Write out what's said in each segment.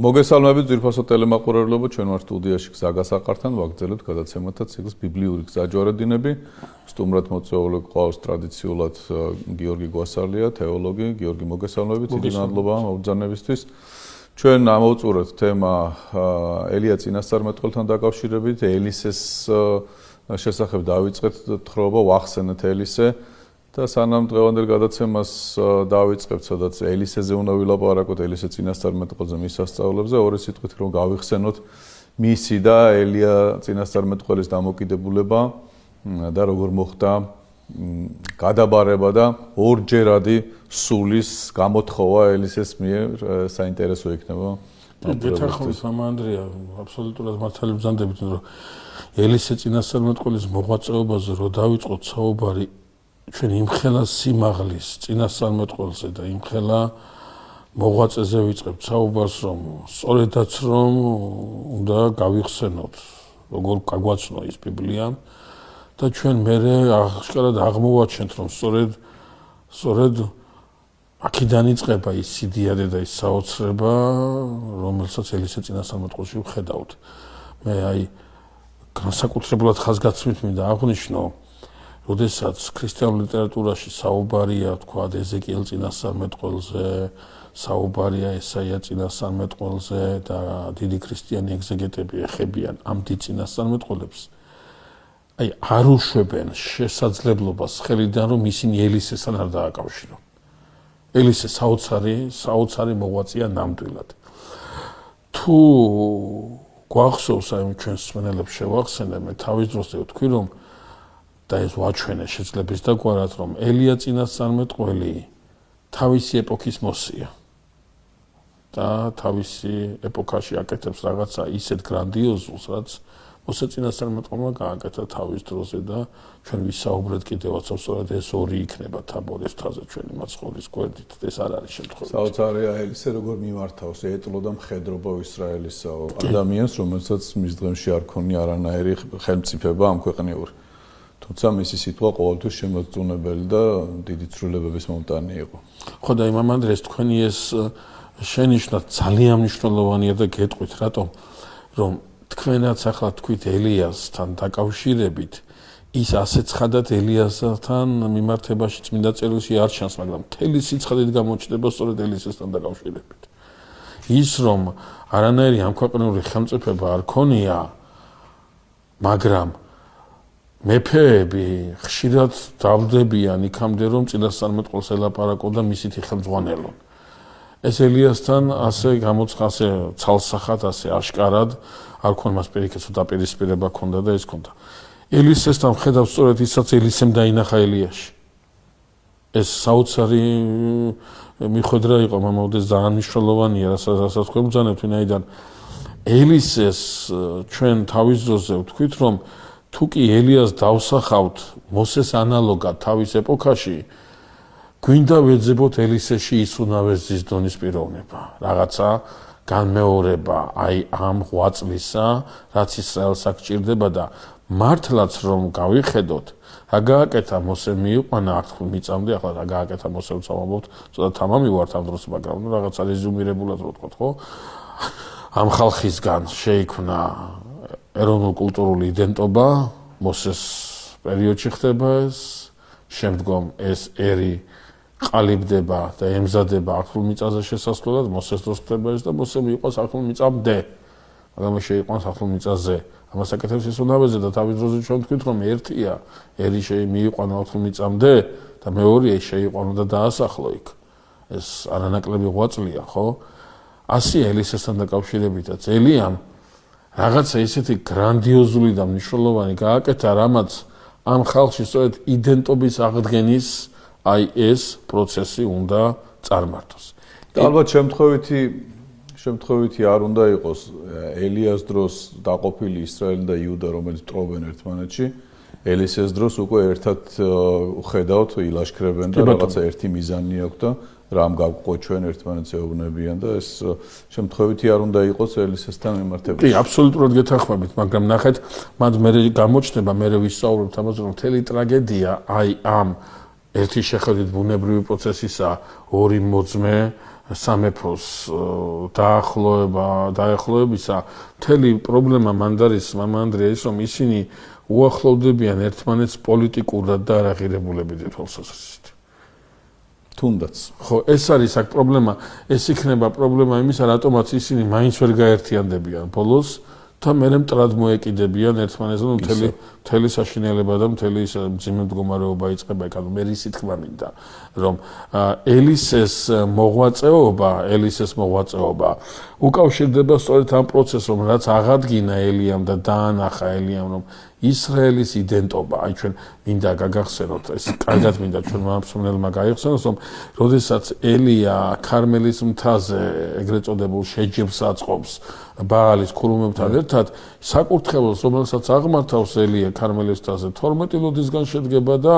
მოგესალმებით ძვირფასო ტელემაყურებლობა, ჩვენ ვართ სტუდიაში გზა გასაყართან, ვაგრძელებთ გადაცემათა ციკლს ბიბლიური გზაჯვარედინები. სტუმრად მოწვეული გვყავს ტრადიციულად გიორგი გვასალია, თეოლოგი. გიორგი, მოგესალმებით, დიდი მადლობა მობრძანებისთვის. ჩვენ ამოვწურებთ თემა ელია წინასწარმეტყველთან დაკავშირებით, ელისეს შესახებ დავიწყეთ თხრობა, ვახსენეთ ელისე. და სანამ დღევანდელ გადაცემას დავიწყებთ, სადაც ელისეზე უნდა ვილაპარაკოთ, ელისე წინასწარმეტყველზე, მის სასწაულებზე, ორი სიტყვით რომ გავიხსენოთ მისი და ელია წინასწარმეტყველის დამოკიდებულება და როგორ მოხდა გადაბარება და ორჯერადი სულის გამოთხოვა ელისეს მიერ, საინტერესო იქნება. გეთახმებით მამა ანდრია, აბსოლუტურად მართალი ბრძანდებით, რომ ელისე წინასწარმეტყველის მოღვაწეობაზე რო დავიწყოთ საუბარი ჩვენ იმხელა სიმაღლის წინასწარმეტყველზე და იმხელა მოღვაწეზე ვიწყებთ საუბარს, რომ სწორედაც რომ უნდა გავიხსენოთ, როგორ გაგვაცნო ის ბიბლია და ჩვენ მერე აღშკარად აღმოვაჩენთ, რომ სწორედ აქედან იწყება ის სიდიადე და ის საოცრება, რომელსაც ელისე წინასწარმეტყველში ვხედავთ. მე განსაკუთრებულად ხაზგასმით მინდა აღვნიშნო, როდესაც ქრისტიანულ ლიტერატურაში საუბარია, თქვა, ეზეკიელ წინასწარმეტყველზე, საუბარია ესაია წინასწარმეტყველზე და დიდი ქრისტიანი ეგზეგეტები ეხებიან ამ დიდ წინასწარმეტყველებს, არ უშვებენ შესაძლებლობას ხელიდან, რომ ისინი ელისესთან არ დააკავშირონ. ელისე საოცარი მოღვაწეა ნამდვილად. თუ გვახსოვს, ჩვენს მსმენელებს შევახსენე, მე თავის დროზე ვთქვი, რომ და ეს ვაჩვენე შეძლების დაგვარად, რომ ელია წინასწარმეტყველი თავისი ეპოქის მოსია და თავისი ეპოქაში აკეთებს რაღაცა ისეთ გრანდიოზულს, რაც მოსე წინასწარმეტყველმა გააკეთა თავის დროზე და ჩვენ ვისაუბრეთ კიდევაც, სწორედ ეს ორი იქნება თაბორის მთაზე ჩვენი მაცხოვრის გვერდით, ეს არ არის შემთხვევა. საოცარია ელისე როგორ მიმართავს, ეწლოდა მხედრობა ისრაელის ადამიანს, რომელსაც მის დღემში არ ქონია არანაირი ხელმწიფება ამ ქვეყნიური. თუმცა მისი სიტყვა ყოველთვის შემოწუნებელი და დიდი ცვლილებების მომტანი იყო. ხო და მამა ანდრეს, თქვენი ეს შენიშვნა ძალიან მნიშვნელოვანია და გეტყვით, რატომ? რომ თქვენაც ახლა თქვით ელიასთან დაკავშირებით, ის ასე ცხადად ელიასთან მიმართებაში წმინდა წერილში არ ჩანს, მაგრამ მთელი სიცხადით გამოჩნდება სწორედ ელისესთან დაკავშირებით. ის რომ არანაირი ამ ქვეყნიური ხელმწიფება არ ქონია, მაგრამ მეფეები ხშირად დავდებიან იქამდე, რომ წინასწარმეტყველს ელაპარაკონ და მისით იხელმძღვანელონ. ეს ელიასთან ასე გამოცხასე ცალსახად, ასე აშკარად არ ქონდა მას პირიქით დაპირისპირება ქონდა და ეს ქონდა. ელისესთან ხედავს სწორედ ისაც ელისემ დაინახა ელიაში. ეს საოცარი მიხვედრა იყო, მომავდეს ძალიან მნიშვნელოვანია, რასაც გვებრძანებთ, ვინაიდან ელისეს ჩვენ თავის დროზე ვთქვით, რომ თუ კი ელიას დავსახავთ მოსეს ანალოგად თავის ეპოქაში, გვინდა ვეძებოთ ელისეში ის უნავერძის დონის პიროვნება, რაღაცა განმეორება ამ ღვაწლისა, რაც ისრაელს აღჭირდება და მართლაც რომ გავიხედოთ, რა გააკეთა მოსე მიიყვანა აღთქმ მიწამდე, ახლა რა გააკეთა მოსე ვცამობთ, ცოტა თამამი ვართ ამ დროს, მაგრამ რაღაცა რეზუმირებულად რო ვთქვათ, ხო? ამ ხალხისგან შეიქმნა ეროვნულ-კულტურული იდენტობა, მოსეს პერიოდში ხდება ეს, შემდგომ ეს ერი ყალიბდება და ემზადება აღთქმულ მიწაზე შესასვლელად, მოსეს დროს ხდება ეს და მოსე მიიყვანს აღთქმულ მიწამდე, მაგრამ შეიყვანს აღთქმულ მიწაზე. ამას აკეთებს ის უნავერძე და თავის დროზე ჩვენ ვთქვით, რომ ერთია ერი მიიყვანა აღთქმულ მიწამდე და მეორეა შეიყვანა და დაასახლო იქ. ეს არანაკლები ღვაწლია, ხო? ასია ელისესთან დაკავშირებითაც ელიამ რაღაცა ისეთი გრანდიოზული და მნიშვნელოვანი გააკეთა, რამაც ამ ხალხში სწორედ იდენტობის აღდგენის ეს პროცესი უნდა წარმართოს. და ალბათ შემთხვევითი არ უნდა იყოს ელიას დროს დაყოფილი ისრაელი და იუდა, რომელიც ტყობენ ერთმანეთში, ელისეს დროს უკვე ერთად ხედავთ, ილაშქრებენ და რაღაცა ერთი მიზანი აქვს და რამ გავყო ჩვენ ერთმანეთს ეუბნებიან და ეს შემთხვევითი არ უნდა იყოს ელისესთან მიმართებაში. კი, აბსოლუტურად გეთანხმებით, მაგრამ ნახეთ, მათ მე გამოჩნდება, მე ვისაუბრებ ამაზე, რომ მთელი ტრაგედია ამ ერთი შეხედვით ბუნებრივი პროცესისა, ორი მოძმე სამეფოს დაახლოებისა მთელი პრობლემა მანდრია ის, რომ ისინი უახლოვდებიან ერთმანეთს პოლიტიკურად და არა ღირებულებით თვალსაზრისით. თუნდაც. ხო, ეს არის აქ პრობლემა, ეს იქნება პრობლემა იმისა, რატომაც ისინი მაინც ვერ გაერთიანდებიან ბოლოს და მერე მტრად მოეკიდებიან ერთმანეთს, მთელი საშინელება და მთელი მძიმე მდგომარეობა იწყება. ანუ მე ისე თქმა მინდა, რომ ელისეს მოღვაწეობა უკავშირდება სწორედ ამ პროცესს, რომ რაც აღადგინა ელიამ და დაანახა ელიამ, რომ ისრაელის იდენტობა, აი ჩვენ მინდა გაგახსენოთ, ეს კარგად მინდა ჩვენ მომსმენელმა გაიხსენოს, რომ როდესაც ელია ქარმელის მთაზე ეგრეთ წოდებულ შეჯიბს აწყობს ბაალის ქურუმებთან ერთად, საკურთხეველს, რომელსაც აღმართავს ელია ქარმელის მთაზე 12 ლოდისგან შედგება და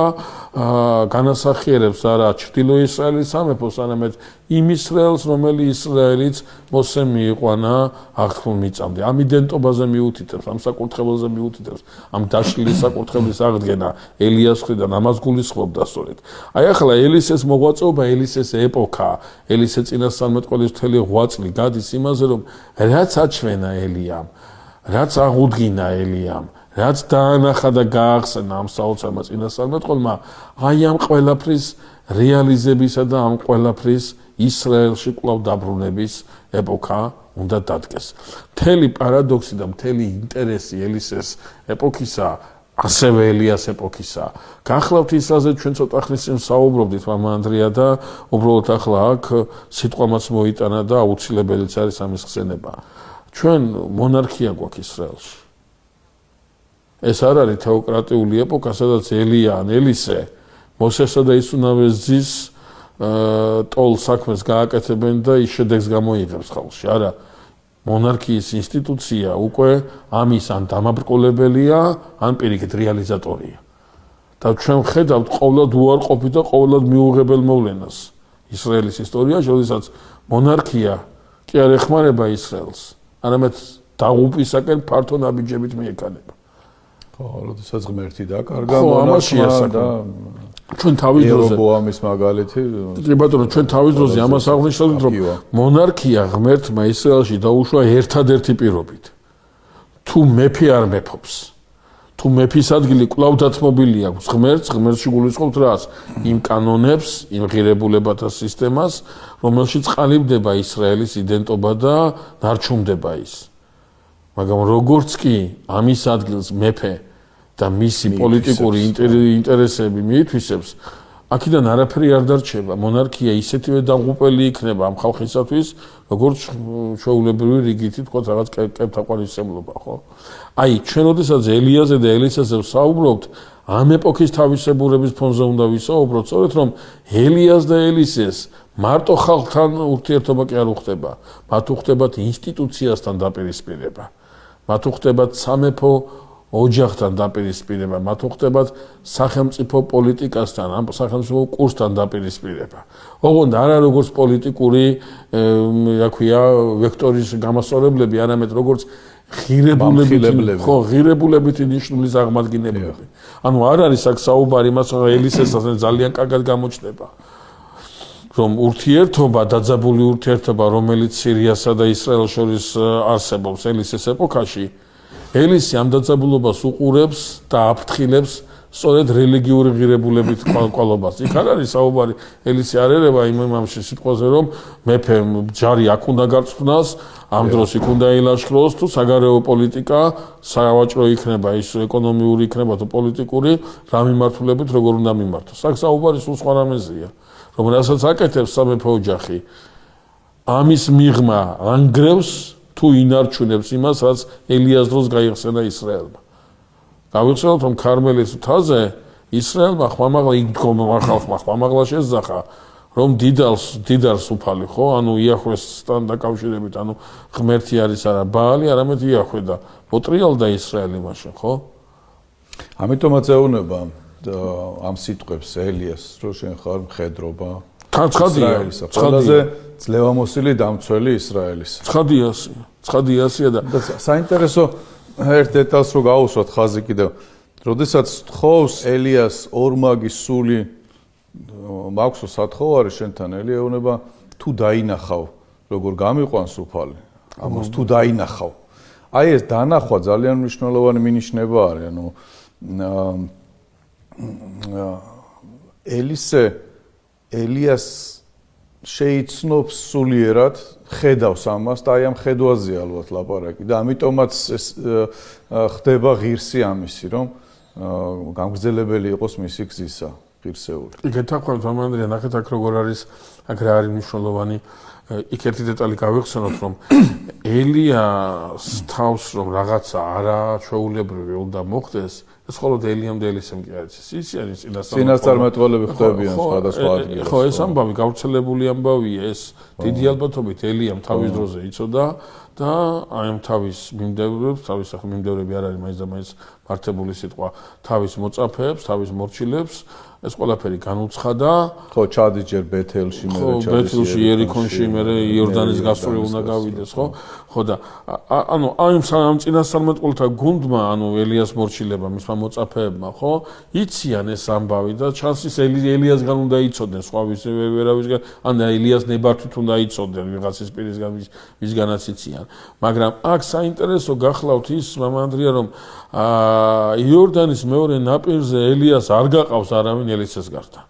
განასახიერებს არა ჩრდილო ისრაელის სამეფოს, არამედ იმ ისრაელს, რომელიც ისრაელიც მოსემ მიიყვანა აღთქმულ მიწამდე. ამ იდენტობაზე მიუთითებს, ამ საკურთხეველზე მიუთითებს, ამ დაშლილი საკურთხევლის აღდგენა ელიას მხრიდან ამას გულისხმობდა სწორედ. აი ახლა ელისეს მოღვაწეობა, ელისეს ეპოქა, ელისე წინასწარმეტყველის მთელი ღვაწლი გადის იმაზე, რომ რაც აჩვენა ელიამ, რაც აღუდგინა ელიამ, რაც დაანახა და გაახსენა ამ საოცარმა წინასწარმეტყველმა, აი ამ ყველაფრის რეალიზებისა და ამ ყველაფრის ისრაელში კვლავ დაბრუნების ეპოქა უნდა დადგეს. მთელი პარადოქსი და მთელი ინტერესი ელისეს ეპოქისა, ასევე ელიას ეპოქისა. გახლავთ ისაზე ჩვენ ცოტა ხნის წინ საუბრობდით მამა ანდრია და უბრალოდ ახლა აქ სიტყვამაც მოიტანა და აუცილებელიც არის ამის ხსენება. ჩვენ მონარქია გვაქვს ისრაელში. ეს არ არის თეოკრატიული ეპოქა, სადაც ელია ან ელისე მოსესა და ისუნავეს ძის ტოლ საქმეს გააკეთებენ და ის შედეგს გამოიღებს ხალხში. არა, მონარქიის ინსტიტუცია უკვე ამის ან დამაბრკოლებელია, ან პირიქით რეალიზატორია. და ჩვენ ვხედავთ ყოველად უარყოფით და ყოველად მიუღებელ მოვლენას ისრაელის ისტორიაში, როდესაც მონარქია კი არ ეხმარება ისრაელს, არამედ დაღუპვისაკენ ფართო ნაბიჯებით მიექანება. ხო, როდესაც ღმერთი დაკარგა ამაშია და ჩვენ თავის დროზე ერობოამის მაგალითი. კი ბატონო, ჩვენ თავის დროზე ამას აღნიშნავთ, რომ მონარქია ღმერთმა ისრაელში დაუშვა ერთადერთი პირობით. თუ მეფე არ მეფობს, თუ მეფის ადგილი კვლავ დათმობილი აქვს ღმერთში გულისხმობთ რას? იმ კანონებს, იმ ღირებულებათა სისტემას, რომელშიც ყალიბდება ისრაელის იდენტობა და ნარჩუნდება ის. მაგრამ როგორც კი ამის ადგილს მეფე და მისი პოლიტიკური ინტერესები მიითვისებს, აქედან არაფერი არ დარჩება. მონარქია ისეთივე დაღუპელი იქნება ამ ხალხისათვის, როგორც ჩვეულებრივი რიგითი თქვა რაღაც კებთაყვანისმცემლობა, ხო? აი, ჩვენ როდესაც ელიაზე და ელისაზე ვსაუბრობთ, ამ ეპოქის თავისებურების ფონზე უნდა ვისაუბროთ, სწორედ რომ ელიას და ელისეს მარტო ხალხთან ურთიერთობა კი არ უხდება, მათ უხდებათ ინსტიტუციასთან დაპირისპირება, მათ უხდებათ სამეფო ოჯახთან დაპირისპირება, მათ უხდებათ სახელმწიფო პოლიტიკასთან, ამ სახელმწიფო კურსთან დაპირისპირება. ოღონდ არა როგორც პოლიტიკური, რა ქვია, ვექტორის გამოსწორებლები, არამედ როგორც ღირებულებითი ნიშნულის აღმადგენლები. ანუ არ არის აქ საუბარი მას, რომ ელისესთან ძალიან კარგად გამოჩნდება. რომ ურთიერთობა, დაძაბული ურთიერთობა, რომელიც სირიასა და ისრაელს შორის არსებობს ელისეს ეპოქაში, ელისი ამ დაძაბულობას უყურებს და აფრთხილებს სწორედ რელიგიური ღირებულებით კვალობას. იქ არ არის საუბარი, ელისი არ ერევა იმ ამში სიტყვაზე, რომ მეფემ ჯარი აქ უნდა გარწმუნას, ამ დროს იქ უნდა ილაშქროს, თუ საგარეო პოლიტიკა, სავაჭრო იქნება, ის ეკონომიური იქნება თუ პოლიტიკური, რა მიმართულებით როგორ უნდა მიმართოს. აქ საუბარი სულ სხვა რამეზეა. რომ რასაც აკეთებს სამეფო ოჯახი, ამის მიღმა ანგრევს თუ ინარჩუნებს იმას, რაც ელიას დროს გაიხსენა ისრაელმა. გავიხსენოთ, რომ ქარმელის მთაზე ისრაელმა ხმამაღლა შეძახა, რომ დიდარს უფალი, ხო? ანუ იახვესთან დაკავშირებით, ანუ ღმერთი არის არა ბაალი, არამედ იახვე და მოტრიალდა ისრაელი მაშინ, ხო? ამიტომაც ეუბნება ამ სიტყვებს ელიას, რომ შენ ხარ მხედრობა ცხადია. ყველაზე ძლევამოსილი დამცველი ისრაელის. ცხადიასია და საინტერესო ერთ დეტალს რო გავუსვათ ხაზი კიდევ. როდესაც თხოვს ელიას ორმაგის სული მაქვსო სათხოვარი შენთან, ელია ეუბნება თუ დაინახავ როგორ გამიყვანს უფალი ამას თუ დაინახავ აი ეს დანახვა ძალიან მნიშვნელოვანი მინიშნება არის ანუ ელიას შეიცნობს სულიერად ხედავს ამას და აი ამ ხედვაზე ალბათ ლაპარაკი და ამიტომაც ეს ხდება ღირსი ამისი რომ გამგრძელებელი იყოს მისი გზისა ღირსეული. გეთაქვთ მამანდრია ნახეთ აქ როგორ არის აქ რა არის მნიშვნელოვანი იქ ერთი დეტალი გავიხსენოთ რომ ელიას თავს რომ რაღაცა არაჩვეულებრივი უნდა მოხდეს ეს მხოლოდ ელიამ და ელისემ კი არის ის არის წინასწარმეტყველები ხდებიან სხვადასხვა ადგილას ხო ეს ამბავი გავრცელებული ამბავია ეს დიდი ალბათობით ელიამ თავის დროზე იცოდა და აი ამ თავის მიმდევრებს თავის ახლა მიმდევრები არ არის მაინც და მაინც მართებული სიტყვა თავის მოწაფეებს თავის მორჩილებს ეს ყველაფერი განუცხადა ხო ჩადის ჯერ ბეთელში მერე ჩადის ბეთელში ერიქონში მერე იორდანის გასწვრივ უნდა გავიდეს ხო და ანუ ამ წინასწარმეტყველთა გუნდმა ანუ ელიას მორჩილებმა მისმა მოწაფეებმა ხო იციან ეს ამბავი და ჩანს ის ელიასგან უნდა იცოდნენ სხვა ვერავისგან ან ელიას ნებართვით უნდა იცოდნენ ვიღაცის პირისგან ვისგანაც იციან მაგრამ აქ საინტერესო გახლავთ ის მამანდრია რომ იორდანის მეორე ნაპირზე ელიას არ გაყავს არავინ ელისეს გარდა.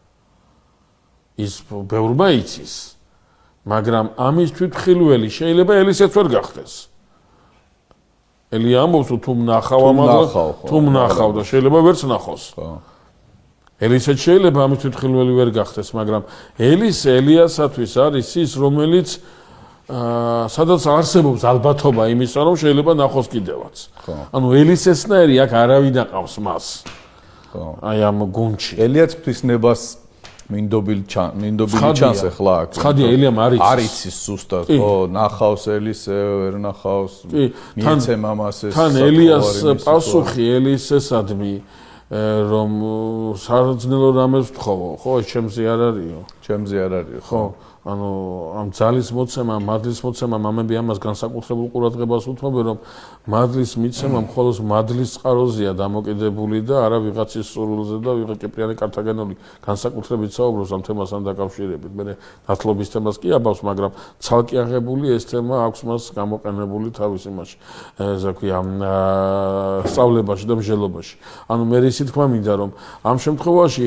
ის ბევრმა იცის. მაგრამ ამის თვითმხილველი შეიძლება ელისეც ვერ გახდეს. ელია ამბობს თუ მნახავ ამას თუ მნახავ და შეიძლება ვერც ნახოს. ელისეც შეიძლება ამის თვითმხილველი ვერ გახდეს, მაგრამ ელიასათვის არის ის რომელიც სადაც არსებობს ალბათობა იმისა რომ შეიძლება ნახოს კიდევაც. ანუ ელისესნაირი აქ არავინ აყავს მას. აი ამ გუნდში. ელიაც ღვთისნებას მინდობილი ჩანს ახლა აქ. ცხადია ელიამ არ იცის სუსტად, ხო, ნახავს ელისე, ვერ ნახავს, მიეცემ ამას ეს. თან ელიას პასუხი ელისესადმი რომ საძნელო რამეს ვთხოვო, ხო, ჩემზე არ არისო. ჩემზე არ არის, ხო. ანუ ამ ძალის მოცემა, მადლის მოცემა მამები ამას განსაკუთრებულ ყურადღებას უთმობენ, რომ მადლის მიცემა მხოლოდ მადლის წყაროზეა დამოკიდებული და არა ვიღაცის სურვილზე და ვიღა კეპრიანი კართაგენული განსაკუთრებით საუბრობს ამ თემასთან დაკავშირებით. მე ნათლობის თემას კი აბავს, მაგრამ ცალკე აღებული ეს თემა აქვს მას გამოყენებული თავის იმაში. ესე ქვია, სწავლებაში და მსჯელობაში. ანუ მე ისე თქვა მინდა, რომ ამ შემთხვევაში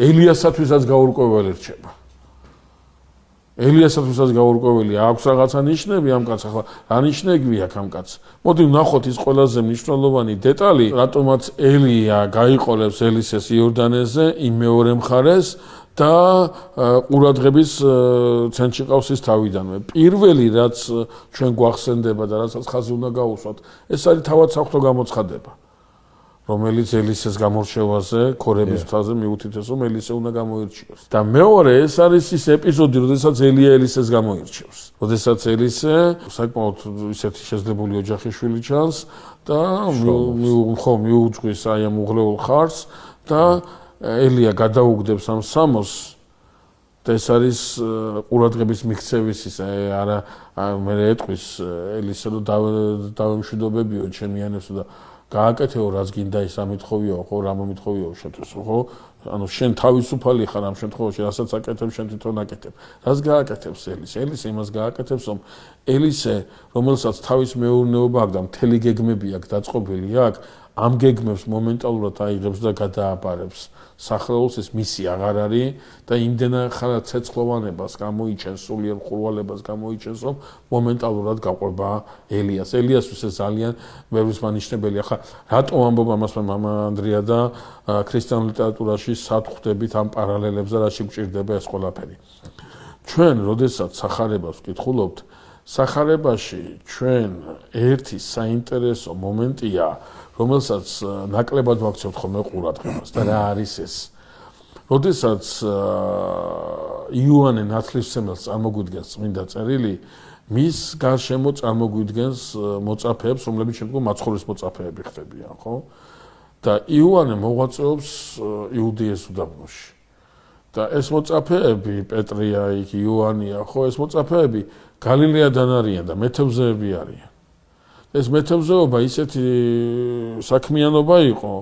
ელიასათვისაც გაურკვეველი რჩება. ელიასათვისაც გაურკვეველი აქვს რაღაცა ნიშნები ამ კაცს ახლა რა ნიშნები აქვს ამ კაცს მოდი ვნახოთ ის ყველაზე მნიშვნელოვანი დეტალი რატომაც ელია გაიყოლებს ელისეს იორდანეზე იმ მეორე მხარეს და ყურადღების ცენტრში ყავს ის თავიდანვე პირველი რაც ჩვენ გვახსენდება და რასაც ხაზი უნდა გაუსვათ ეს არის თავად საღვთო გამოცხადება რომელიც ელისეს გამორჩევაზე, ქორების მთაზე მიუთითებს, რომ ელისე უნდა გამოირჩიოს. და მეორე ეს არის ის ეპიზოდი, როდესაც ელია ელისეს გამოირჩევს. როდესაც ელისე საკმაოდ ისეთი შეძლებული ოჯახის შვილი ჩანს და მიუძღვის აი ამ უღლეულ ხარს და ელია გადაუგდებს ამ სამოს და ეს არის ყურადღების მიქცევის ის არა მე ეტყვის ელისე რომ დავემშვიდობებიო ჩემიანებს და გააკეთეო რაც გინდა ის ამითხოვიო ხო რა მომითხოვიო შეთოს ხო ანუ შენ თავისუფალი ხარ ამ შემთხვევაში რასაც აკეთებ შენ თვითონ აკეთებ რას გააკეთებს ელისე იმას გააკეთებს რომ ელისე რომელსაც თავის მეურნეობა აქვს და მთელი გეგმები აქვს დაწყობილი აქვს ამ გეგმებს მომენტალურად აიღებს და გადააბარებს სახელოს ეს მისი აღარ არის და იმდენად ხარ ცეცხლოვანებას გამოიჩენს სულიერ ხურვალებას გამოიჩენს რომ მომენტალურად გაყვება ელიასთვის ეს ძალიან ბევრის მანიშნებელი ახლა რატო ამბობ ამას მამა ანდრია და ქრისტიანულ ლიტერატურაში სად ხვდებით ამ პარალელებს და რა შეგვჭირდება ეს ყველაფერი ჩვენ როდესაც სახარებას ვკითხულობთ სახარებაში ჩვენ ერთი საინტერესო მომენტია რომელსაც ნაკლებად ვაქცევთ ხოლმე ყურადღებას და რა არის ეს? როდესაც იოანე ნათლისმცემელს წარმოგვიდგენს წმინდა წერილი, მის გარშემო წარმოგვიდგენს მოწაფეებს, რომლებიც შემდგომ მაცხოვრის მოწაფეები ხდებიან, ხო? და იოანე მოღვაწეობს იუდეის უდაბნოში. და ეს მოწაფეები, პეტრია, იქ იოანია, ხო, ეს მოწაფეები გალილეადან არიან და მეთევზეები არიან. ეს მეთევზეობა ისეთი საქმიანობა იყო,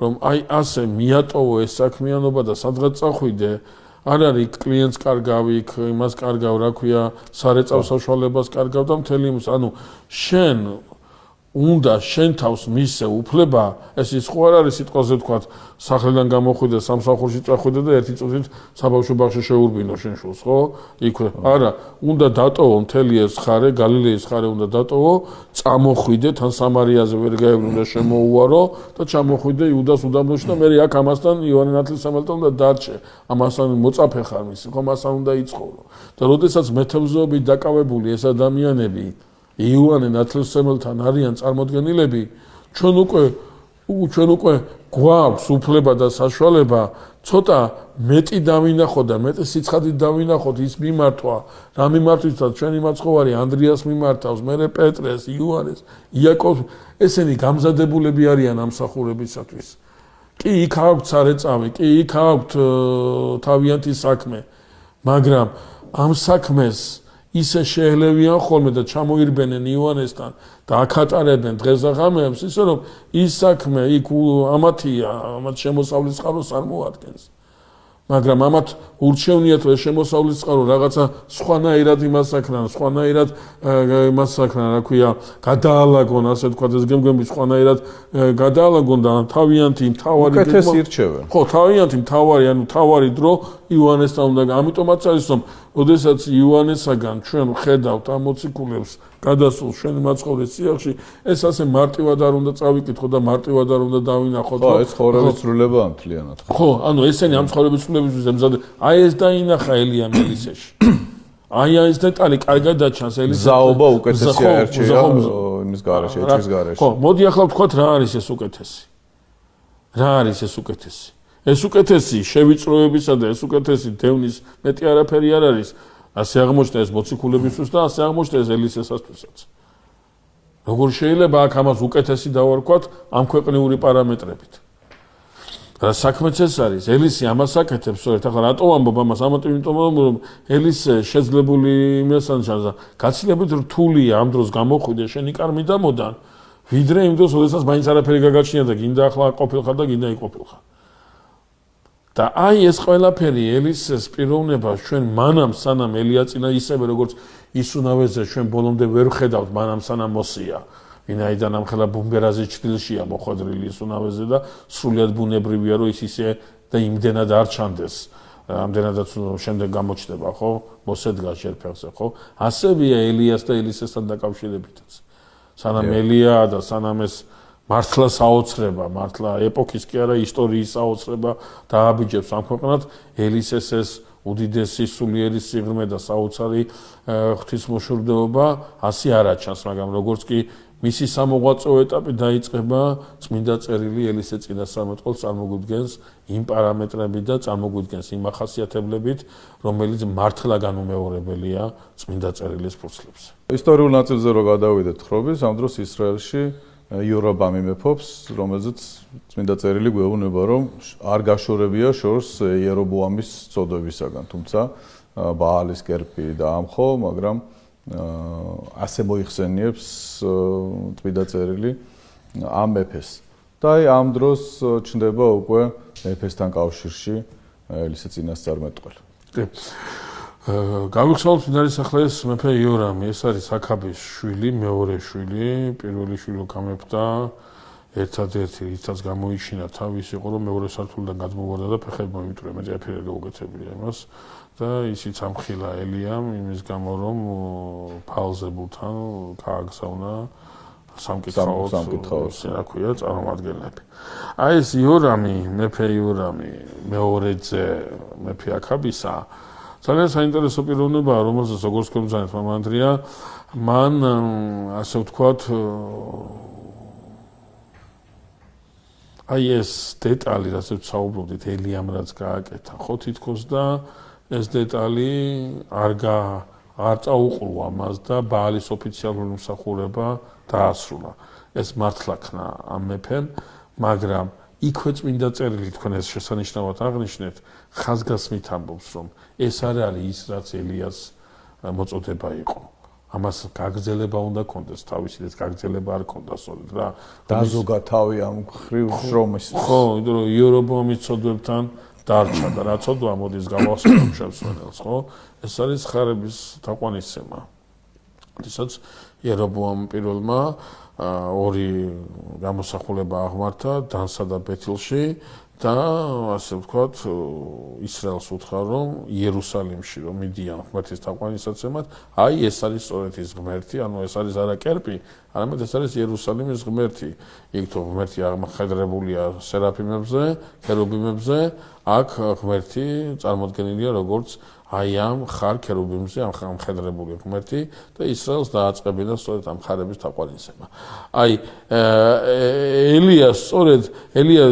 რომ აი ასე მიატოვო ეს საქმიანობა და სადღაც წახვიდე, არ არის კლიენტს კარგავი, იმას კარგავ, რა ქვია, სარეწაო საშუალებას კარგავ და მთელი იმის, ანუ შენ უნდა შენ თავს მისცე უფლება, ეს ის ხო არ არის სიტყვაზე ვთქვათ, სახლიდან გამოხვიდე, სამსახურში წახვიდე და ერთი წუთით საბავშვო ბაღში შეურბინო შენ შულს, ხო? იქვე. არა, უნდა დატოვო მთელი ეს ხარე, გალილეის ხარე უნდა დატოვო, წამოხვიდე, თან სამარიაზე ვერ გაევლინო და შემოუვარო და ჩამოხვიდე იუდას უდაბნოში და მე აქ ამასთან იოანე ნათლისმცემელთან უნდა დარჩე. ამასთან მოწაფე ხარ მისი, ხო, მასთან უნდა იცხოვრო. და როდესაც მეთევზეობით დაკავებული ეს ადამიანები იოანე ნათლისმცემელთან არიან წარმოდგენილები, ჩვენ უკვე გვაქვს უფლება და საშუალება ცოტა მეტი დავინახოთ და მეტი სიცხადით დავინახოთ ის მიმართვა, რა მიმართვისთვისაც ჩვენი მაცხოვარი ანდრიას მიმართავს, მერე პეტრეს, იოანეს, იაკოვს, ესენი გამზადებულები არიან ამსახურებისათვის. კი იქ აქვთ სარეწავი, კი იქ აქვთ თავიანთი საქმე, მაგრამ ამ საქმეს ისე შეელებიან ხოლმე და ჩამოირბენენ იოანესთან და აკატარებენ დღეს და ღამეებს, ისე რომ ის საქმე იქ ამათია, ამათ შემოსავლის წყაროს არ მოადგენს. მაგრამ ამათ ურჩევნიათ რომ შემოსავლის წყარო რაღაცა სხვანაირად იმას აკნან, სხვანაირად იმას აკნან, რა ქვია, გადაალაგონ, ასე ვთქვათ, ეს გემგემი სხვანაირად გადაალაგონ და თავიანთი მთავარი უკეთესი ირჩევენ. ხო, თავიანთი მთავარი, ანუ მთავარი დრო იოანესთან უნდა. ამიტომაც არის რომ როდესაც იოანესაგან ჩვენ ხედავთ ამ მოციქულებს გადასულ ჩვენ მაცხოვრის სიახში, ეს ასე მარტივად არ უნდა წავიკითხო და მარტივად არ უნდა დავინახოთ. ხო, ეს ცხოვრების ცვლილება მთლიანად. ხო, ანუ ესენი ამ ცხოვრების ცვლილებისთვის ემზადება. აი ეს დაინახა ელია მელისეში. აი ეს დეტალი კარგად დაჩანს ელისეში. ზაობა უკეთესი აერჩია იმის გარეშე, ეჭვის გარეშე. ხო, მოდი ახლა ვთქვათ რა არის ეს უკეთესი. რა არის ეს უკეთესი? ეს უკეთესი შევიწროებისა და ეს უკეთესი დევნის მეტი არაფერი არ არის. ასე აღმოჩნდა ეს მოციქულებისთვის და ასე აღმოჩნდა ეს ელისესასთვისაც. როგორ შეიძლება აქ ამას უკეთესი დავარქვათ ამ ქვეყნიური პარამეტრებით? რა საქმეც ეს არის? ელისი ამას აკეთებს, სწორედ ახლა რატო ამბობ ამას? იმიტომ რომ ელისე შეძლებული იმასანჩანს და გაცილებით რთულია ამ დროს გამოხვიდე შენი კარმი და მოდან, ვიდრე იმ დროს, როდესაც მაინც არაფერი გაგაჩნია და გინდა ახლა ყოფილხარ და გინდა იყოფილხარ. და აი ეს ყველაფერი ელისეს პიროვნებას ჩვენ მანამ სანამ ელიაწინა ისევე როგორც ისუნავეზე ჩვენ ბოლომდე ვერ ხედავთ მანამ სანამ მოსია. ვინაიდან ამხელა ბუმბერაზე ჭრილშია მოხვედრილი ისუნავეზე და სრულიად ბუნებრივია რომ ის ისე და იმდენად არ ჩანდეს. ამდენადაც შემდეგ გამოჩნდება, ხო? მოსედგას ჯერ ფეხზე, ხო? ასევეა ელიას და ელისესთან დაკავშირებითაც. სანამ ელია და სანამ ეს მართლა საოცრება, მართლა ეპოქის კი არა ისტორიის საოცრება დააბიჯებს ამ ქვეყნად, ელისეს ეს უდიდესი სულიერი სიღრმე და საოცარი ღვთისმოშორდეობა ასე არ აჩანს, მაგრამ როგორც კი მისი სამოღვაწეო ეტაპი დაიწყება, წმინდა წერილი ელისე წინასწარმეტყველს წარმოგვიდგენს იმ პარამეტრებით და წარმოგვიდგენს იმ ახასიათებლებით, რომელიც მართლა განუმეორებელია წმინდა წერილის ფურცლებს. ისტორიულ ნაწილზე რო გადავიდეთ ხრობის, ამ დროს ისრაელში იორობამი მეფობს, რომელზეც წმინდა წერილი გვეუბნება, რომ არ გაშორებია შორს იერობოამის წოდებისაგან, თუმცა ბაალის კერპი დაამხო, მაგრამ ასე მოიხსენიებს წმინდა წერილი ამ მეფეს. და აი ამ დროს ჩნდება უკვე მეფესთან კავშირში ელისე წინასწარმეტყველი. გავიხსენოთ ვინ არის ახლა ეს მეფე იორამი, ეს არის აქაბის შვილი, მეორე შვილი, პირველი შვილი გამეფდა, ერთადერთი რითაც გამოიჩინა თავის იყო რომ მეორე სართულიდან გადმოვარდა და ფეხები მოიმტვრია, მე აფერე გაუგეთებია იმას და ისიც ამხილა ელიამ იმის გამო რომ ფალზებულთან გააგზავნა სამკითხაოს სინაქვია წარმომადგენლები. აი ეს იორამი, მეფე იორამი, მეორე ძე მეფე აქაბისა ძალიან საინტერესო პიროვნებაა, რომელსაც როგორც გვემზანეთ მამანდრია, მან ასე ვთქვათ აი ეს დეტალი, რასაც საუბრობდით, ელიამ რაც გააკეთა, ხო თითქოს და ეს დეტალი არ წაუყრუა მას და ბაალის ოფიციალური მსახურება დაასრულა. ეს მართლა ქნა ამ მეფემ, მაგრამ იქვე წმინდა წერილი თქვენ ეს შესანიშნავად აღნიშნეთ, ხაზგასმით ამბობს, რომ ეს არ არის ის, რაც ელიას მოწოდება იყო. ამას გაგრძელება უნდა კონდეს, თავისი ეს გაგრძელება არ კონდა სწორედ რა. დაზოგა თავი ამ ხრივ შრომის. ხო, იმიტომ რომ იორობოამის წოდებებთან დარჩა და რაცოდვა მოდის გავახსენებ შემსვენელს, ხო? ეს არის ხარების თაყვანისცემა. როდესაც იერობოამ პირველმა ორი გამოსახულება აღმართა დანსა და ბეთილში და ასე ვთქვათ ისრაელს უთხრა რომ იერუსალიმში რომ მიდიან ღმერთის თაყვანისაცემად აი ეს არის სწორედ ის ღმერთი ანუ ეს არის არა კერპი არამედ ეს არის იერუსალიმის ღმერთი იქ თუ ღმერთი აღხედრებულია სერაფიმებზე ქერუბიმებზე აქ ღმერთი წარმოდგენილია როგორც აი ამ ხარ ქერუბიმზე ამ ხედრებული ღმერთი და ისრაელს დააწყებინა სწორედ ამ ხარების თაყვანისცემა. აი ელიას სწორედ ელია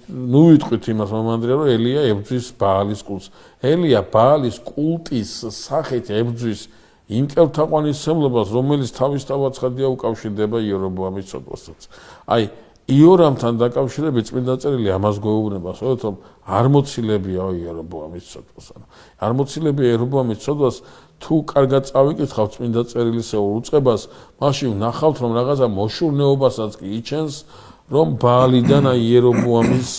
ნუ ვიტყვით იმას მომანდრია რომ ელია ებრძვის ბაალის კულტს. ელია ბაალის კულტის სახით ებრძვის იმ კერპთაყვანისცემლობას რომელიც თავისთავად ცხადია უკავშირდება იერობოამის ცოდვასაც. აი იორამთან დაკავშირებით წმინდა წერილი ამას გვეუბნება, რომ არ მოცილებია იერობოამის ცოდვას. არ მოცილებია იერობოამის ცოდვას, თუ კარგად წავიკითხავთ წმინდა წერილისეულ უწყებას, მაშინ ვნახავთ, რომ რაღაცა მოშურნეობასაც კი იჩენს, რომ ბაალიდან იერობოამის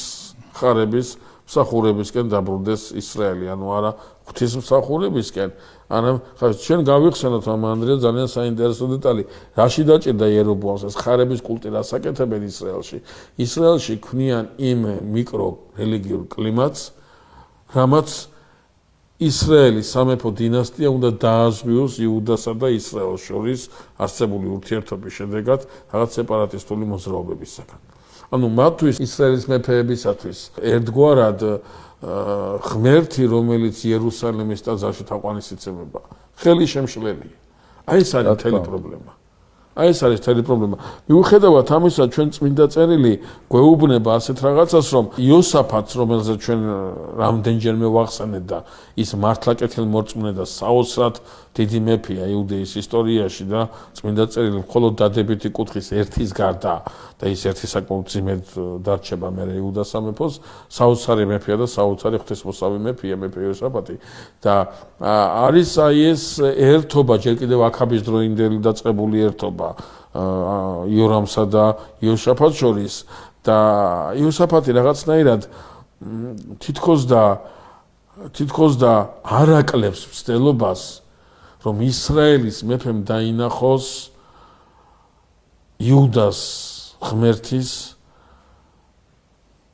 ხარების მსახურებისკენ დაბრუნდეს ისრაელი, ანუ არა ღვთისმსახურებისკენ. ანუ ჩვენ გავიხსენოთ ამ ანდრია ძალიან საინტერესო დეტალი. რაში დაჭირდა იერობოამს ეს ხარების კულტი რას აკეთებენ ისრაელში? ისრაელში ქმნიან იმ მიკრო რელიგიურ კლიმატს, რამაც ისრაელის სამეფო დინასტია უნდა დააზღვიოს იუდასა და ისრაელს შორის არსებული ურთიერთობის შედეგად რაღაც სეპარატისტული მოძრაობებისგან. ანუ მათთვის ისრაელის მეფეებისათვის ერთგვარად ღმერთი რომელიც იერუსალიმის ტაძარში თაყვანისცემება ხელი შემშლელია. აი ეს არის მთელი პრობლემა. აი ეს არის მთელი პრობლემა. მიუხედავად ამისა ჩვენ წმინდა წერილი გვეუბნება ასეთ რაღაცას რომ იოსაფატს რომელზეც ჩვენ რამდენჯერმე ვახსენეთ და ის მართლაკეთილმორწმუნე და საოცრად დიდი მეფეა იუდეის ისტორიაში და წმინდა წერილი მხოლოდ დადებითი კუთხის ერთის გარდა და ის ერთი საკმაოდ ძიმედ დარჩება მე იუდას სამეფოს საოცარი მეფეა და საოცარი ღვთისმოსავი მეფეა მეფე იოსაფატი და არის აი ეს ერთობა ჯერ კიდევ აქაბის დროინდელი დაწყებული ერთობა იორამსა და იოსაფატს შორის და იოსაფატი რაღაცნაირად თითქოს და არ აკლებს მცდელობას რომ ისრაელის მეფემ დაინახოს იუდას ღმერთის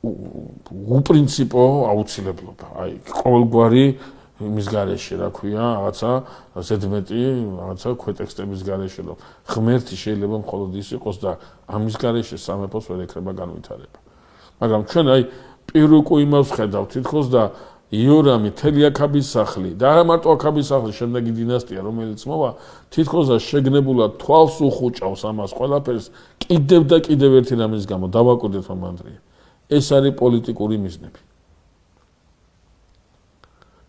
უპრინციპო აუცილებლობა. აი ყოველგვარი იმის გარეშე რა ქვია, რაღაცა ზედმეტი, რაღაცა ქვეტექსტების გარეშე რომ ღმერთი შეიძლება მხოლოდ ის იყოს და ამის გარეშე სამეფოს ვერ ეკრება განვითარება. მაგრამ ჩვენ აი პირუკუ იმას ხედავთ თითქოს და იორამი თელი აქაბის სახლი და არა მარტო აქაბის სახლი შემდეგი დინასტია რომელიც მოვა თითქოს და შეგნებულად თვალს უხუჭავს ამას ყველაფერს კიდევ და კიდევ ერთი რამის გამო დავაკვირდეთ მომანდრია ეს არის პოლიტიკური მიზნები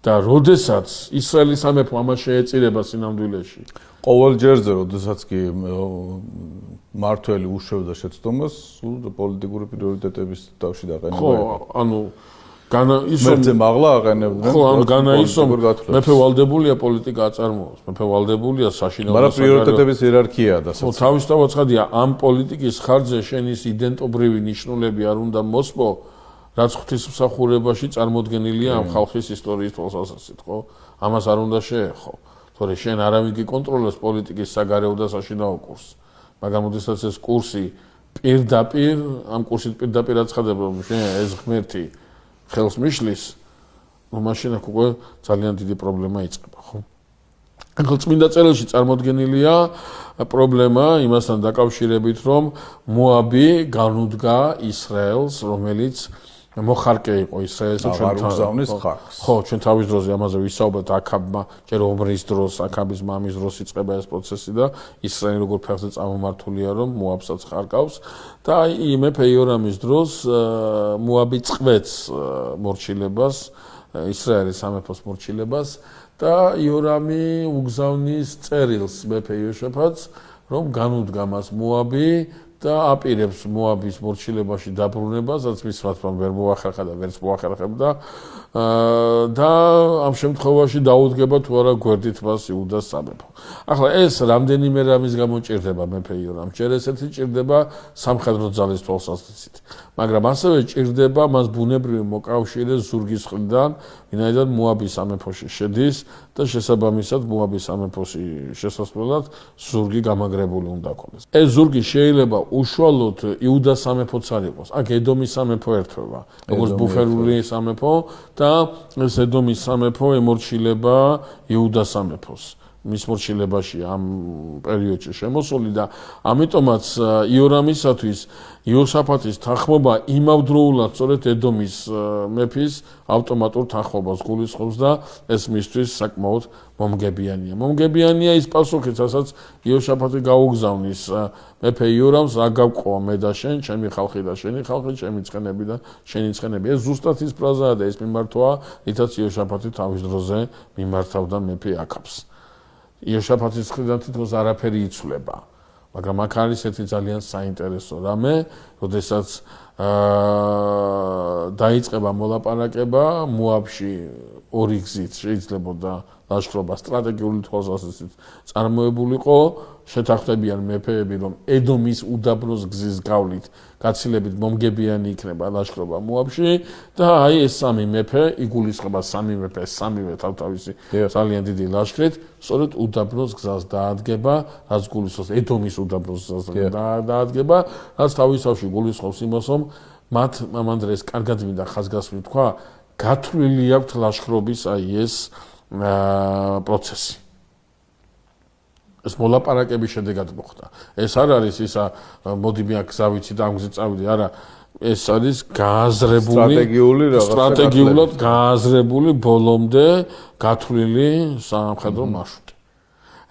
და როდესაც ისრაელის სამეფო ამას შეეწირება სინამდვილეში ყოველ ჯერზე როდესაც კი მართველი უშვებდა შეცდომას სულ პოლიტიკური პრიორიტეტების თავში დაყენება ხო ანუ მერზე მაღლა აყენებდნენ. ხო, ანუ განაისომ მეფე ვალდებულია პოლიტიკა აწარმოოს. მეფე ვალდებულია საშინაო მაგრამ პრიორიტეტების იერარქიაა და ხო, თავისთავად ცხადია, ამ პოლიტიკის ხარჯზე შენის იდენტობრივი ნიშნულები არ უნდა მოსპო, რაც ღვთისმსახურებაში წარმოდგენილია ამ ხალხის ისტორიის თვალსაზრისით, ხო? ამას არ უნდა შეეხო. თორე შენ არავინ გიკონტროლებს პოლიტიკის საგარეო და საშინაო კურსს. მაგრამ როდესაც ეს კურსი პირდაპირ, ამ კურსით პირდაპირ აცხადება, რომ შენ ეს ღმერთი ხელს მიშლის, ну მაშინ აქ უკვე ძალიან დიდი პრობლემა იწყება, ხო? ახლა წმინდა წერილში წარმოდგენილია პრობლემა იმასთან დაკავშირებით, რომ მოაბი განუდგა ისრაელს, რომელიც მოხარკე იყო ისრაელსა ჩვენთვის ხარკს. ხო, ჩვენ თავის დროზე ამაზე ვისაუბრეთ აქაბმა, ჯერ ომრის დროს, აქაბის მამის დროს იწყება ეს პროცესი და ისრაელი როგორ ფეხზე წამომართულია, რომ მოაბსაც ხარკავს და აი მეფე იორამის დროს მოაბი წყვეთს მორჩილებას, ისრაელის სამეფოს მორჩილებას და იორამი უგზავნის წერილს მეფე იოშაფატს, რომ განუდგა მას მოაბი და აპირებს მოაბის მორჩილებაში დაბრუნებასაც მის მათმა ვერ მოახერხა და ვერც მოახერხებდა და ამ შემთხვევაში დაუდგება თუ არა გვერდით მას იუდას სამეფო. ახლა ეს რამდენიმე რამის გამო ჭირდება მეფე იორამ. ჯერ ესეთი ჭირდება სამხედრო ძალის თვალსაზრისით, მაგრამ ასევე ჭირდება მას ბუნებრივი მოკავშირე ზურგის მხრიდან, ვინაიდან მოაბის სამეფოში შედის და შესაბამისად მოაბის სამეფოში შესასვლელად ზურგი გამაგრებული უნდა ქონდეს. ეს ზურგი შეიძლება უშუალოდ იუდას სამეფოც არ იყოს. აქ ედომის სამეფო ერთვება, როგორც ბუფერული სამეფო და ეს ედომის სამეფო ემორჩილება იუდას სამეფოს. მის მორჩილებაში ამ პერიოდში შემოსული და ამიტომაც იორამისათვის იოსაფატის თანხმობა იმავდროულად სწორედ ედომის მეფის ავტომატურ თანხმობას გულისხმობს და ეს მისთვის საკმაოდ მომგებიანია. მომგებიანია ის პასუხიც, რასაც იოსაფატი გაუგზავნის მეფე იორამს, რა გავყვა მე და შენ, ჩემი ხალხი და შენი ხალხი, ჩემი ცხენები და შენი ცხენები. ეს ზუსტად ის ფრაზაა და ეს მიმართვაა, რითაც იოსაფატი თავის დროზე მიმართავდა მეფე აქაბს. იოსაფატის მხრიდან თითქოს არაფერი იცვლება, მაგრამ აქ არის ერთი ძალიან საინტერესო რამე, როდესაც დაიწყება მოლაპარაკება მოაბში ორი გზით შეიძლებოდა ლაშქრობა სტრატეგიული თვალსაზრისით წარმოებულიყო, შეთანხმდებიან მეფეები, რომ ედომის უდაბნოს გზის გავლით გაცილებით მომგებიანი იქნება ლაშქრობა მოაბში და აი ეს სამი მეფე იგულისხმება სამი მეფე სამივე თავთავისი ძალიან დიდი ლაშქრით სწორედ უდაბნოს გზას დაადგება, რაც გულისხმობს ედომის უდაბნოს გზას დაადგება, რაც თავისთავში გულისხმობს იმას, რომ მათ მამანდრეს კარგად მინდა ხაზგასმით თქვა, გათვლილი აქვთ ლაშქრობის აი ეს პროცესი. ეს მოლაპარაკების შედეგად მოხდა. ეს არ არის ისა მოდი მე აქ გზავიცი და ამ გზით წავიდი, არა, ეს არის გააზრებული სტრატეგიულად გააზრებული ბოლომდე გათვლილი სამხედრო მარშრუტი.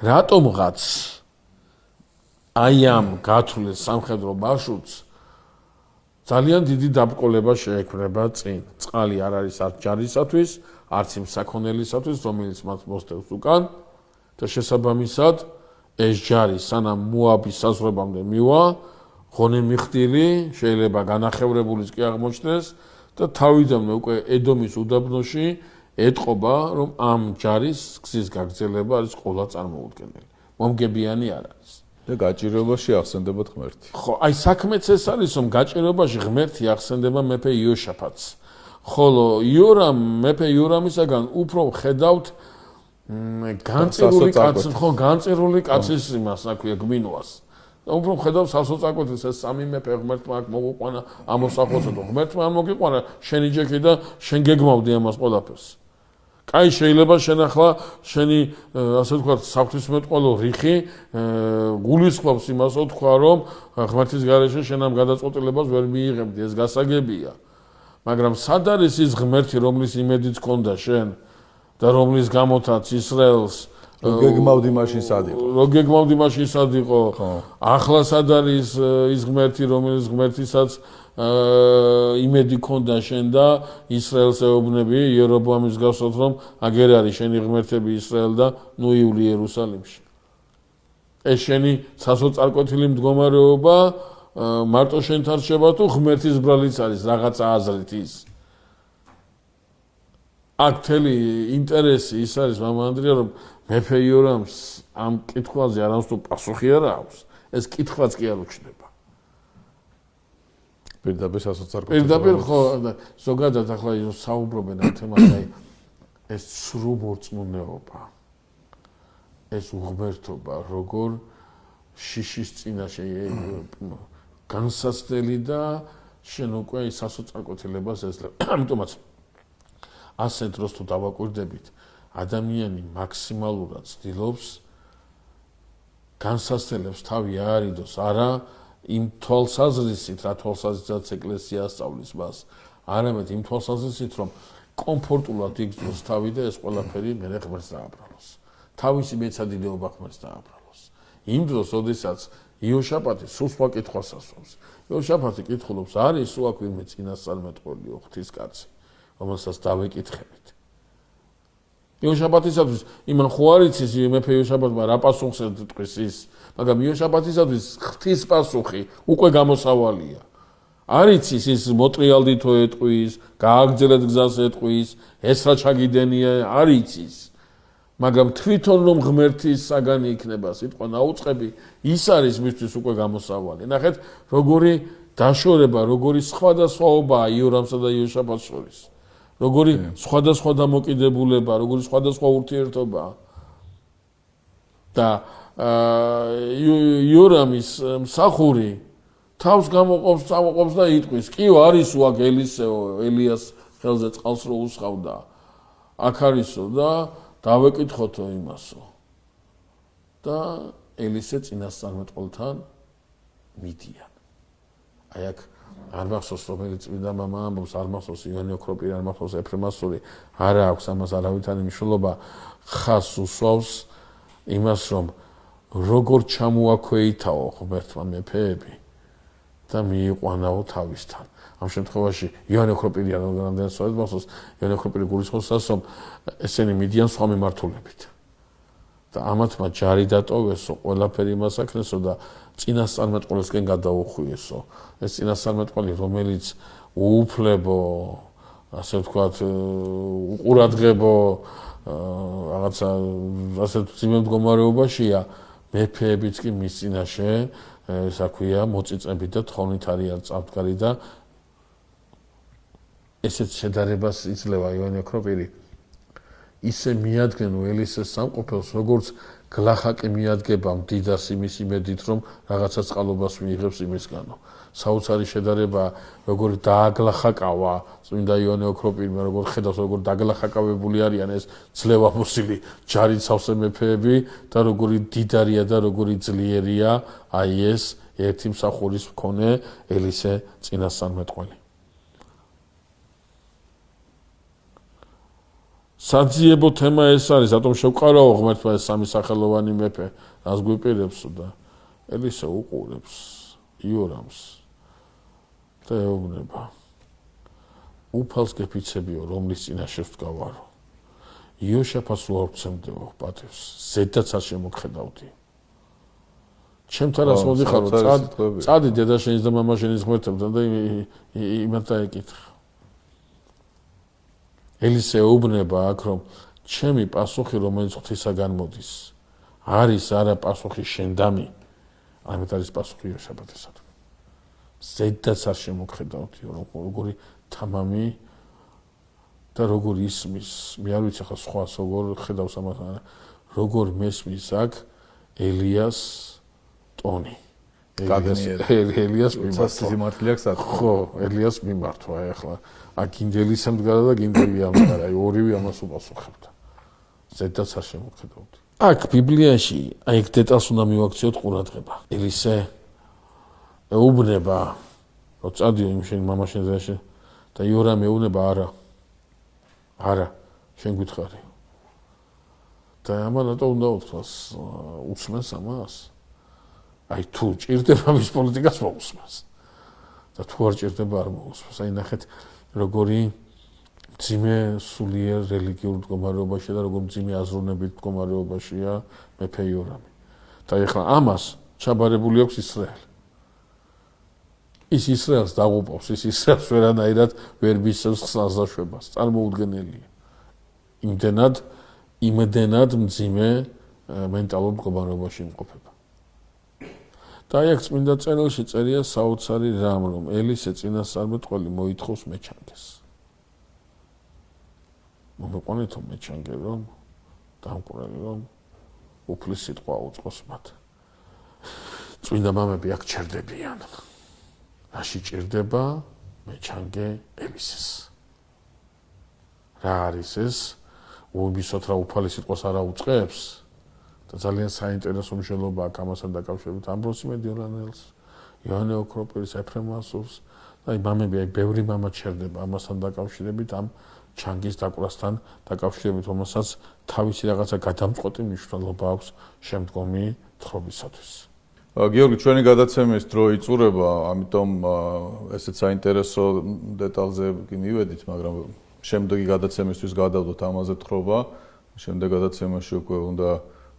რატომღაც აი ამ გათვლილ სამხედრო მარშრუტს ძალიან დიდი დაბრკოლება შეექმნება წინ. წყალი არ არის არც ჯარისათვის, არც იმ საქონელისათვის, რომელიც მათ მოსდევს უკან და შესაბამისად ეს ჯარი სანამ მოაბის საზღვრებამდე მივა, ღონე მიხდილი, შეიძლება განახევრებულიც კი აღმოჩნდეს და თავიდანვე უკვე ედომის უდაბნოში ეტყობა, რომ ამ ჯარის გზის გაგრძელება არის ყველა წარმოუდგენელი. მომგებიანი არ არის. და გაჭირვებაში ახსენდებათ ღმერთი. ხო, აი საქმეც ეს არის, რომ გაჭირვებაში ღმერთი ახსენდება მეფე იოშაფატს. ხოლო იორამ, მეფე იორამისაგან უფრო ხედავთ განწერული კაცის იმას, რა ქვია, გმინვას. და უფრო ხედავთ სასოწარკვეთის ეს სამი მეფე ღმერთმა აქ მოგუყვანა ამოსახოცო და ღმერთმა მოგიყვანა შენი ჯექი და შენ გეგმავდი ამას ყველაფერს. კაი, შეიძლება შენ ახლა შენი ასე ვთქვათ საფრთხისმეტყველო რიხი გულისხმობს იმასო თქვა, რომ ღმერთის გარეშე შენ ამ გადაწყვეტილებას ვერ მიიღებდი, ეს გასაგებია. მაგრამ სად არის ის ღმერთი, რომლის იმედიც ჰქონდა შენ და რომლის გამოთაც ისრაელს გეგმავდი მაშინ სად იყო? გეგმავდი მაშინ სად იყო? ახლა სად არის ის ღმერთი, რომელიც ღმერთისაც იმედი ჰქონდა შენ და ისრაელს ეუბნები, იერობოამის გასვათ, რომ აგერ არის შენი ღმერთები ისრაელ და ნუ ივლი იერუსალიმში. ეს შენი სასოწარკვეთილი მდგომარეობა მარტო შენთან რჩება თუ ღმერთის ბრალიც არის რაღაცა აზრით ის. აქ მთელი ინტერესი ის არის მამა ანდრია, რომ მეფე იორამს ამ კითხვაზე არამს თუ პასუხი არ აქვს, ეს კითხვაც კი არ უჩნდება. პირდაპირ სასოწარკვეთილ. პირდაპირ ხო, ზოგადად ახლა საუბრობენ ამ თემაზე, აი ეს სრუბორწმუნეობა, ეს უღმერთობა, როგორ შიშის წინაშე განსაცდელი და შენ უკვე სასოწარკვეთილებას ეძლებ. ამიტომაც ასე დროს თუ დავაკვირდებით, ადამიანი მაქსიმალურად ცდილობს განსაცდელებს თავი აარიდოს არა იმ თვალსაზრისით, რა თვალსაზრისით ეკლესია ასწავლის მას, არამედ იმ თვალსაზრისით, რომ კომფორტულად იგრძნოს თავი და ეს ყველაფერი მერე ღმერთს დააბრალოს. თავისი მეცადინეობა ღმერთს დააბრალოს. იმ დროს, როდესაც იოშაფატი სულსვლა კითხვას ასვამს. იოშაფატი კითხულობს, არის სულ აქ ვინმე წინასწარმეტყველი ღვთის კაცი, რომელსაც დავეკითხებით. იოშაბათისათვის იმან ხო არ იცის მეფე იოშაბათმა რა პასუხს ეთქვის ის, მაგრამ იოშაბათისათვის ღვთის პასუხი უკვე გამოსავალია. არ იცის ის მოტრიალდითო ეთქვის, გააგრძელეთ გზას ეთქვის, ეს რა ჩაგიდენია, არ იცის. მაგრამ თვითონ რომ ღმერთის საგანი იქნება სიტყვა ნაუწყები, ის არის მისთვის უკვე გამოსავალი. ნახეთ, როგორი დაშორება, როგორი სხვადასხვაობაა იორამსა და იოშაბათს შორის. როგორი სხვადასხვა დამოკიდებულება, როგორი სხვადასხვა ურთიერთობაა. და იორამის მსახური თავს გამოყოფს და იტყვის, კიო არის უაკ ელისეო, ელიას ხელზე წყალს რო უსხავდა. აქ არისო და დავეკითხოთო იმასო. და ელისე წინასწარმეტყველთან მიდიან. აი აქ არ მახსოვს რომელიც წმინდა მამა ამბობს, არ მახსოვს ივანე ოქროპირი, არ მახსოვს ეფრემასური, არა აქვს ამას არავითარი მნიშვნელობა, ხას უსვავს იმას, რომ როგორ ჩამოაქვეითაო ღმერთმა მეფეები და მიიყვანაო თავისთან. ამ შემთხვევაში ივანე ოქროპირი რამდენად სწორად მახსოვს, ივანე ოქროპირი გულისხმობს, რომ ესენი მიდიან სხვა მიმართულებით. და ამათმა ჯარი დატოვესო, ყველაფერი იმასაკნესო და წინასწარმეტყველისკენ გადაუხვიესო. ეს წინასწარმეტყველი, რომელიც უუფლებო, ასე ვთქვათ, უყურადღებო, რაღაცა ასე ძიმე მდგომარეობაშია, მეფეებიც კი მის წინაშე, ესა ქვია, მოწიწებით და თხოვნით არიან წამდგარი და ესეც შედარებას იძლევა ივანე ოქროპირი. ისე მიადგენ ელისეს სამყოფელს, როგორც გლახაკი მიადგება მდიდარს იმის იმედით, რომ რაღაცა წყალობას მიიღებს იმისგანო. საოცარი შედარება, როგორ დააგლახაკავა წმინდა ივანე ოქროპირმა, როგორ ხედავს, როგორ დაგლახაკავებული არიან ეს ძლევამოსილი ჯარით სავსე მეფეები და როგორი დიდარია და როგორი ძლიერია აი ეს ერთი მსახურის მქონე ელისე წინასწარმეტყველი. საძიებო თემა ეს არის, რატომ შევყარავ ღმერთმა ეს სამი სახელოვანი მეფე, რას გვიპირებსო და ელისე უყურებს იორამს და ეუბნება. უფალს გეფიცებიო, რომლის წინაშე ვდგავარო. იოშაფატს უარ ვცემდეო პატევს, ზედაც არ შემოგხედავდი. ჩემთან რას მოდიხარო, წადი დედაშენის და მამაშენის ღმერთებთან და იმათ დაეკითხა. ელისე ეუბნება აქ, რომ ჩემი პასუხი, რომელიც ღვთისაგან მოდის, არის არა პასუხი შენდამი, ამით არის პასუხი იოშაფატისადმი. ზედაც არ შემოგხედავდიო, როგორი თამამი და როგორ ისმის, მე არ ვიცი ხა სხვას როგორ ხედავს ამას, როგორ მესმის აქ ელიას ტონი. ელიას მიმართვა. ხო, ელიას მიმართვა ახლა. აქ გინდელისა მდგარა და გინდელია მდგარა, აი ორივე ამას უპასუხებდა. ზედაც არ შემოგხედავდი. აქ ბიბლიაში აი ეგ დეტალს უნდა მივაქციოთ ყურადღება. ელისე ეუბნება, რომ წადიო იმ შენ მამაშენ ზეში და იორამ ეუბნება არა. არა, შენ გითხარი. და ამან რატო უნდა უთქვას, უსმენს ამას? აი თუ ჭირდება მის პოლიტიკას მოусმენს. და თუ არ ჭირდება არ მოусმენს. აი ნახეთ როგორი ძიმე სულიერ რელიგიურ მდგომარეობაში და როგორ ძიმე აზროვნებით მდგომარეობაშია მეფე იორამი. და ეხლა ამას ჩაბარებული აქვს ისრაელი. ის ისრაელს დაღუპავს, ის ისრაელს ვერანაირად ვერ მისცემს ხსნას-დაშვებას, წარმოუდგენელია. იმდენად მძიმე მენტალურ მდგომარეობაში იმყოფება. და აი აქ წმინდა წერილში წერია საოცარი რამ, რომ ელისე წინასწარმეტყველი მოითხოვს მეჩანგეს. მომეყვანეთო მეჩანგე, რომ დამკვრელი, რომ უფლის სიტყვა უწყოს მათ. წმინდა მამები აქ ჩერდებიან. რაში ჭირდება მეჩანგე ელისეს? რა არის ეს? უიმისოთ რა უფალი სიტყვას არ აუწყებს? და ძალიან საინტერესო მნიშვნელობა აქვს ამასთან დაკავშირებით ამბროსი მედიოლანელს, ივანე ოქროპირის, ეფრემასურს და აი მამები, აი ბევრი მამა ჩერდება ამასთან დაკავშირებით, ამ ჩანგის დაკვრასთან დაკავშირებით, რომელსაც თავისი რაღაცა გადამწყვეტი მნიშვნელობა აქვს შემდგომი თხრობისათვის. გიორგი, ჩვენი გადაცემის დრო იწურება, ამიტომ ესეც საინტერესო დეტალზე კი მივედით, მაგრამ შემდეგი გადაცემისთვის გადავდოთ ამაზე თხრობა. შემდეგადაც ემაში უკვე უნდა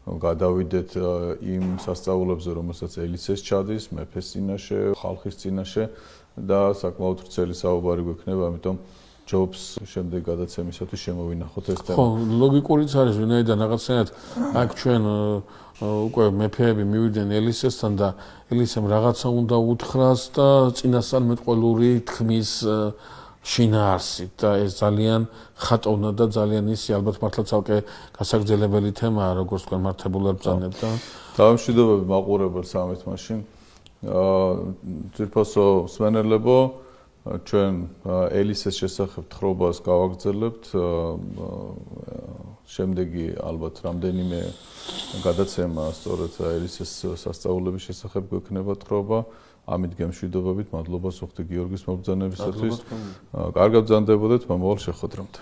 გადავიდეთ იმ სასწაულებზე, რომელსაც ელიცეს ჩადის, მეფეს წინაშე, ხალხის წინაშე და საკმაოდ ვრცელი საუბარი გვექნება, ამიტომ ჯობს შემდეგ გადაცემისათვის შემოვინახოთ ეს თემა. ხო, ლოგიკურიც არის, ვინაიდან რაღაცნაირად აქ ჩვენ უკვე მეფეები მივიდნენ ელისესთან და ელისემ რაღაცა უნდა უთხრას და წინასწარმეტყველური თქმის შინაარსით და ეს ძალიან ხატოვნა და ძალიან ისი ალბათ მართლა ცალკე გასაგრძელებელი თემაა, როგორც თქვენ მართებულად ბრძანებთ და თავმშვიდობები მაყურებელს ამეთ მაშინ. ძირფასო მსმენელებო, ჩვენ ელისეს შესახებ თხრობას გავაგრძელებთ. შემდეგი ალბათ რამდენიმე გადაცემა სწორედ ელისეს სასწაულების შესახებ გვექნება თხრობა. ამით გემშვიდობებით, მადლობა სუხთი გიორგის მობრძანებისათვის. კარგად ბრძანდებოდეთ მომავალ შეხვედრამდე.